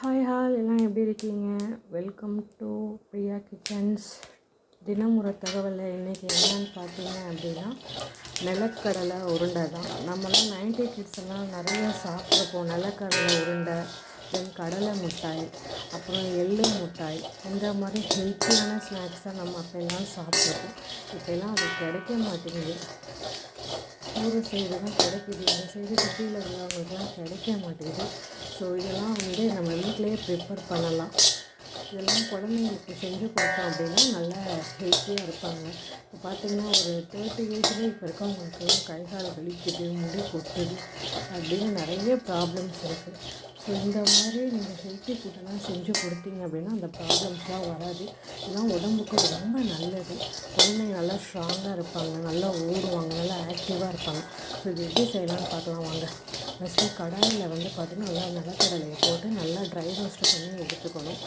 Hi எல்லாம் எப்படி இருக்கீங்க? Welcome to Priya kitchens. தினம் ஒரு தகவலில் இன்றைக்கி என்னன்னு பார்த்தீங்க அப்படின்னா, நிலக்கடலை உருண்டை தான். நம்மளாம் 90 கிட்ஸ் எல்லாம் நிறைய சாப்பிட்ருப்போம். நிலக்கடலை உருண்டை, தென் கடலை மிட்டாய், அப்புறம் எள்ளு மிட்டாய், இந்த மாதிரி ஹெல்த்தியான ஸ்நாக்ஸ் தான் நம்ம அப்போல்லாம் சாப்பிட்ருப்போம். இப்போல்லாம் அது கிடைக்க மாட்டேங்குது. ஊர் சைடு தான் கிடைக்கிது, இந்த சைடு சிட்டியில் உள்ளவங்களுக்குலாம் கிடைக்க மாட்டேங்குது. ஸோ இதெல்லாம் நம்ம வீட்டிலையே ப்ரிப்பேர் பண்ணலாம். இதெல்லாம் குழந்தைங்களுக்கு செஞ்சு கொடுத்தோம் அப்படின்னா நல்லா ஹெல்த்தியாக இருப்பாங்க. இப்போ பார்த்திங்கன்னா ஒரு 30 ஏஜில் இப்போ இருக்கவங்களுக்கு கை கால் வலிக்குது, முடி கொட்டுது அப்படின்னு நிறைய ப்ராப்ளம்ஸ் இருக்குது. ஸோ இந்த மாதிரி நீங்கள் ஹெல்த்தி ஃபுட்டெல்லாம் செஞ்சு கொடுத்தீங்க அப்படின்னா அந்த ப்ராப்ளம்ஸ்லாம் வராது. இதெல்லாம் உடம்புக்கு ரொம்ப நல்லது. குழந்தைங்க நல்லா ஸ்ட்ராங்காக இருப்பாங்க, நல்லா ஓடுவாங்க, நல்லா ஆக்டிவாக இருப்பாங்க. ஸோ இது எப்படி செய்யலாம்னு பார்க்கலாம் வாங்க. ஃபஸ்ட்டு கடாயில் பார்த்திங்கன்னா நல்லா நிலக்கடலையை போட்டு நல்லா ட்ரை ரோஸ்ட் பண்ணி எடுத்துக்கணும்.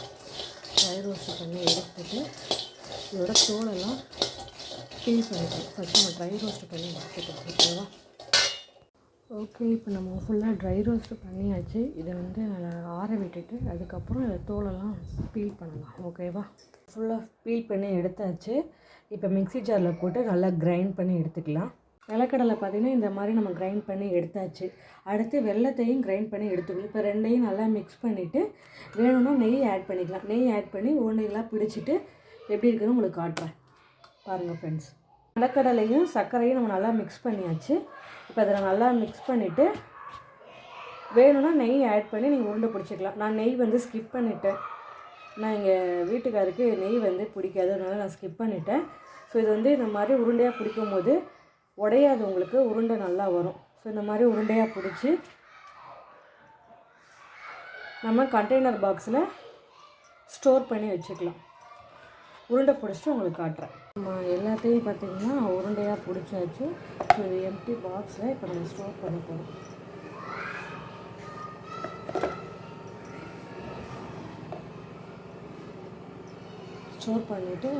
ட்ரை ரோஸ்ட் பண்ணி எடுத்துட்டு இதோட தோலெல்லாம் பீல் பண்ணிக்கணும். ஃபஸ்ட்டு நம்ம ட்ரை ரோஸ்ட் பண்ணி எடுத்துக்கணும். ஓகேவா? ஓகே, இப்போ நம்ம ஃபுல்லாக ட்ரை ரோஸ்ட் பண்ணியாச்சு. இதை நல்லா ஆற விட்டுட்டு அதுக்கப்புறம் இதை தோலெல்லாம் பீல் பண்ணலாம். ஓகேவா? ஃபுல்லாக பீல் பண்ணி எடுத்தாச்சு. இப்போ மிக்ஸி ஜாரில் போட்டு நல்லா கிரைண்ட் பண்ணி எடுத்துக்கலாம். நிலக்கடலை பார்த்திங்கன்னா இந்த மாதிரி நம்ம கிரைண்ட் பண்ணி எடுத்தாச்சு. அடுத்து வெல்லத்தையும் கிரைண்ட் பண்ணி எடுத்துக்கணும். இப்போ ரெண்டையும் நல்லா மிக்ஸ் பண்ணிவிட்டு வேணும்னா நெய் ஆட் பண்ணிக்கலாம். நெய் ஆட் பண்ணி உருண்டைகளாக பிடிச்சிட்டு எப்படி இருக்குதுன்னு உங்களுக்கு காட்டுறேன் பாருங்கள் ஃப்ரெண்ட்ஸ். நிலக்கடலையும் சர்க்கரையும் நம்ம நல்லா மிக்ஸ் பண்ணியாச்சு. இப்போ அதில் நல்லா மிக்ஸ் பண்ணிவிட்டு வேணும்னா நெய் ஆட் பண்ணி நீங்கள் உருண்டை பிடிச்சிக்கலாம். நான் நெய் ஸ்கிப் பண்ணிட்டேன். நான் எங்கள் வீட்டுக்காருக்கு நெய் பிடிக்காது, அதனால் நான் ஸ்கிப் பண்ணிட்டேன். ஸோ இது இந்த மாதிரி உருண்டையாக பிடிக்கும் போது உடையாது, உங்களுக்கு உருண்டை நல்லா வரும். ஸோ இந்த மாதிரி உருண்டையாக பிடிச்சி நம்ம கண்டெய்னர் பாக்ஸில் ஸ்டோர் பண்ணி வச்சுக்கலாம். உருண்டை பிடிச்சிட்டு உங்களுக்கு காட்டுறேன். நம்ம எல்லாத்தையும் பார்த்திங்கன்னா உருண்டையாக பிடிச்சாச்சு. ஸோ இது எம்டி பாக்ஸில் இப்போ நம்ம ஸ்டோர் பண்ண போகிறோம். ஸ்டோர் பண்ணிவிட்டு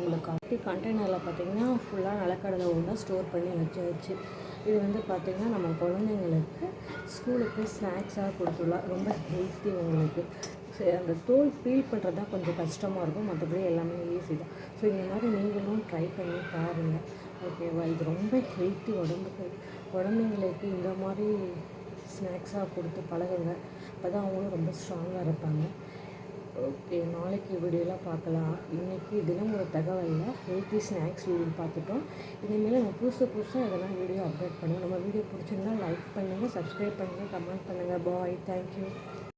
உங்களுக்கு கண்டெய்னரில் பார்த்திங்கன்னா ஃபுல்லாக நிலக்கடலை உருண்டை ஸ்டோர் பண்ணி வச்சாச்சு. இது பார்த்திங்கன்னா நம்ம குழந்தைங்களுக்கு ஸ்கூலுக்கு ஸ்நாக்ஸாக கொடுத்துடலாம். ரொம்ப ஹெல்த்தி உங்களுக்கு. சரி, அந்த தோல் பீல் பண்ணுறது தான் கொஞ்சம் கஷ்டமாக இருக்கும், மற்றபடி எல்லாமே ஈஸி தான். ஸோ இந்த மாதிரி நீங்களும் ட்ரை பண்ணி பாருங்கள். ஓகேவா? இது ரொம்ப ஹெல்த்தி உடம்புக்கு. குழந்தைங்களுக்கு இந்த மாதிரி ஸ்நாக்ஸாக கொடுத்து பழகுங்க. அப்போ தான் அவங்களும் ரொம்ப ஸ்ட்ராங்காக இருப்பாங்க. ஓகே, நாளைக்கு வீடியோலாம் பார்க்கலாம். இன்றைக்கி தினம் ஒரு தகவலில் ஹெல்த்தி ஸ்நாக்ஸ் வீடியோ பார்த்துட்டோம். இனிமேல் நம்ம புதுசாக இதெல்லாம் வீடியோ அப்டேட் பண்ணுவோம். நம்ம வீடியோ பிடிச்சிருந்தால் லைக் பண்ணுங்கள், சப்ஸ்கிரைப் பண்ணுங்கள், கமெண்ட் பண்ணுங்கள். பாய், தேங்க்யூ.